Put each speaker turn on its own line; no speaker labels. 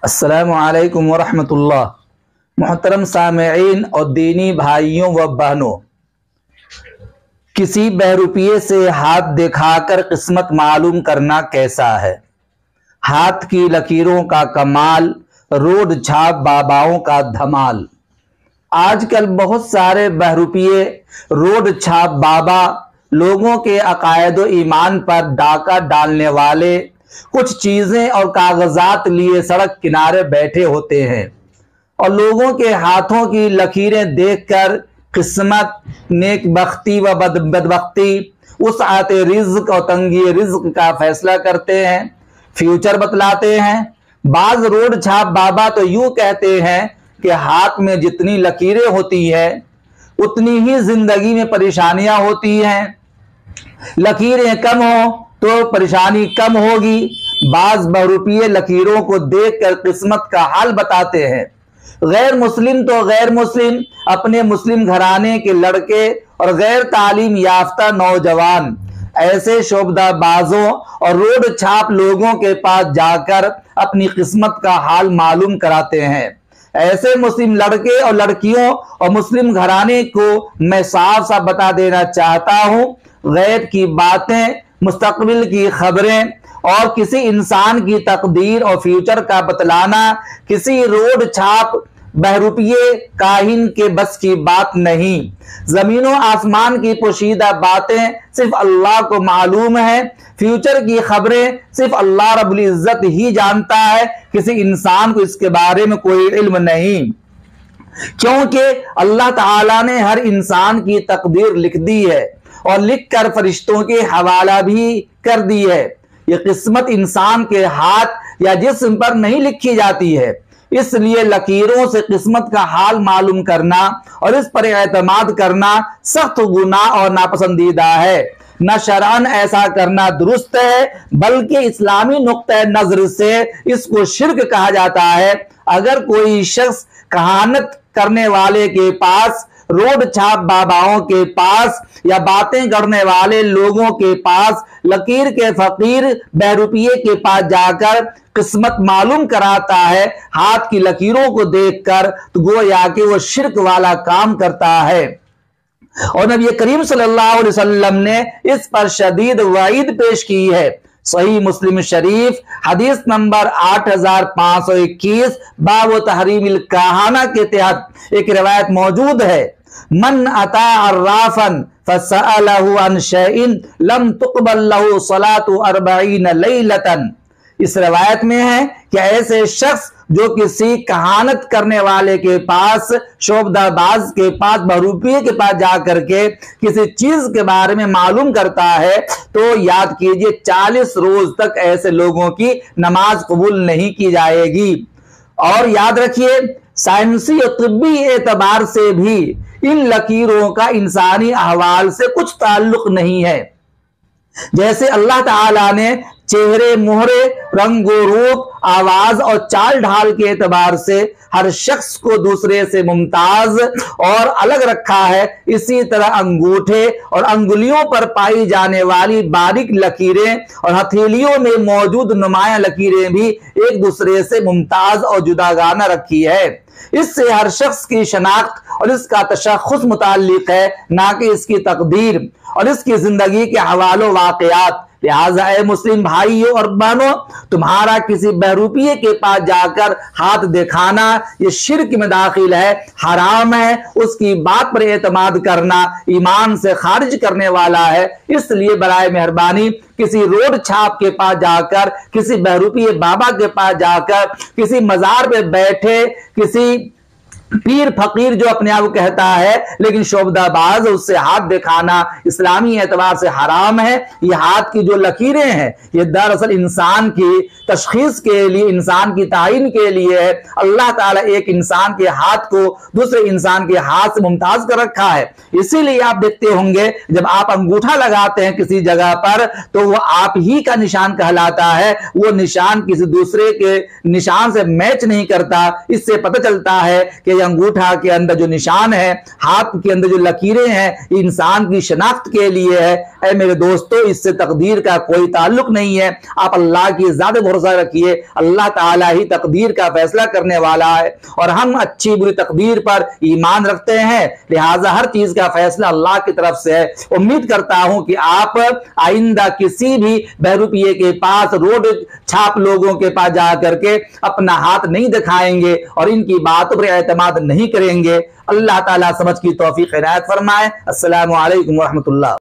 अस्सलामु अलैकुम वरहमतुल्लाह। मोहतरम सामेईन और दीनी भाइयों व बहनों, किसी बहरूपिये से हाथ दिखाकर किस्मत मालूम करना कैसा है? हाथ की लकीरों का कमाल, रोड छाप बाबाओं का धमाल। आजकल बहुत सारे बहरूपिये रोड छाप बाबा लोगों के अकायद व ईमान पर डाका डालने वाले कुछ चीजें और कागजात लिए सड़क किनारे बैठे होते हैं और लोगों के हाथों की लकीरें देखकर किस्मत, नेकबख्ती व बदबख्ती, उस आते रिज्क और तंगी रिज्क का फैसला करते हैं, फ्यूचर बतलाते हैं। बाज रोड छाप बाबा तो यूं कहते हैं कि हाथ में जितनी लकीरें होती है उतनी ही जिंदगी में परेशानियां होती हैं। लकीरें कम हो तो परेशानी कम होगी। बाज बहरूपिये लकीरों को देखकर किस्मत का हाल बताते हैं। गैर मुस्लिम तो गैर मुस्लिम, अपने मुस्लिम घराने के लड़के और गैर तालीम याफ्ता नौजवान ऐसे शोबदाबाजों और रोड छाप लोगों के पास जाकर अपनी किस्मत का हाल मालूम कराते हैं। ऐसे मुस्लिम लड़के और लड़कियों और मुस्लिम घराने को मैं साफ साफ बता देना चाहता हूं, गैब की बातें, मुस्तकबिल की खबरें और किसी इंसान की तकदीर और फ्यूचर का बतलाना किसी रोड छाप बहरूपिये काहिन के बस की बात नहीं। जमीनों आसमान की पोशीदा बातें सिर्फ अल्लाह को मालूम है। फ्यूचर की खबरें सिर्फ अल्लाह रब्बुल इज्जत ही जानता है। किसी इंसान को इसके बारे में कोई इल्म नहीं, क्योंकि अल्लाह ताला ने हर इंसान की तकदीर लिख दी है और लिख कर फरिश्तों के हवाला भी कर दी है। यह किस्मत इंसान के हाथ या जिस्म पर नहीं लिखी जाती है, इसलिए लकीरों से किस्मत का हाल मालूम करना और इस पर एतमाद करना सख्त गुनाह और नापसंदीदा है। न शरअन ऐसा करना दुरुस्त है, बल्कि इस्लामी नुक्ते नजर से इसको शिर्क कहा जाता है। अगर कोई शख्स कहानत करने वाले के पास, रोड छाप बाबाओं के पास या बातें करने वाले लोगों के पास, लकीर के फकीर बहरूपिये के पास जाकर किस्मत मालूम कराता है हाथ की लकीरों को देखकर, तो गोया कि वो शिर्क वाला काम करता है। और नबी करीम सल्लल्लाहु अलैहि वसल्लम ने इस पर शदीद वईद पेश की है। सही मुस्लिम शरीफ हदीस नंबर 8521 बाब तहरीमिल कहाना के तहत एक रिवायत मौजूद है। मन अता अर्राफन फसअलहु अन शैइन लम तुक़बल लहु सलातु 40 लैलतन। इस रिवायत में है कि ऐसे शख्स जो किसी कहानत करने वाले के पास, शोबदाबाज के पास, बहरूपिये के पास जाकर के किसी चीज के बारे में मालूम करता है, तो याद कीजिए 40 रोज तक ऐसे लोगों की नमाज कबूल नहीं की जाएगी। और याद रखिए, साइंसी और तिब्बी एतबार से भी इन लकीरों का इंसानी अहवाल से कुछ ताल्लुक नहीं है। जैसे अल्लाह ताला ने चेहरे, मोहरे, रंगो रूप, आवाज और चाल ढाल के एतबार से हर शख्स को दूसरे से मुमताज और अलग रखा है, इसी तरह अंगूठे और अंगुलियों पर पाई जाने वाली बारीक लकीरें और हथेलियों में मौजूद नुमाया लकीरें भी एक दूसरे से मुमताज और जुदागाना रखी है। इससे हर शख्स की शनाख्त और इसका तशख़्ख़ुस मुताल्लिक है, ना कि इसकी तकदीर और इसकी जिंदगी के हवालों वाक़यात। लिहाजा ए मुस्लिम भाइयों और बहनों, तुम्हारा किसी बहरूपिये के पास जाकर हाथ दिखाना ये शिर्क में दाखिल है, हराम है। उसकी बात पर एतमाद करना ईमान से खारिज करने वाला है। इसलिए बराए मेहरबानी किसी रोड छाप के पास जाकर, किसी बहरूपिये बाबा के पास जाकर, किसी मजार पे बैठे किसी पीर फकीर जो अपने आप को कहता है लेकिन शोबदाबाज, उससे हाथ दिखाना इस्लामी एतबार से हराम है। ये हाथ की जो लकीरें हैं ये दरअसल इंसान की तशखीस के लिए, इंसान की तायीन के लिए है। अल्लाह ताला एक इंसान के हाथ को दूसरे इंसान के हाथ से मुमताज कर रखा है। इसीलिए आप देखते होंगे जब आप अंगूठा लगाते हैं किसी जगह पर तो वो आप ही का निशान कहलाता है, वो निशान किसी दूसरे के निशान से मैच नहीं करता। इससे पता चलता है कि अंगूठा के अंदर जो निशान है, हाथ के अंदर जो लकीरें हैं, इंसान की शनाख्त के लिए है। ऐ मेरे दोस्तों, इससे तकदीर का कोई ताल्लुक नहीं है। आप अल्लाह की ज़ात पे भरोसा रखिए। अल्लाह ताला ही तकदीर का फैसला करने वाला है और हम अच्छी बुरी तकदीर पर ईमान रखते हैं, लिहाजा हर चीज का फैसला अल्लाह की तरफ से है। उम्मीद करता हूं कि आप आइंदा किसी भी बहरूपिये के पास, रोड छाप लोगों के पास जा करके अपना हाथ नहीं दिखाएंगे और इनकी बातों पर एतमाद नहीं करेंगे। अल्लाह ताला समझ की तौफीक इनायत फरमाए। अस्सलामु अलैकुम व रहमतुल्लाह।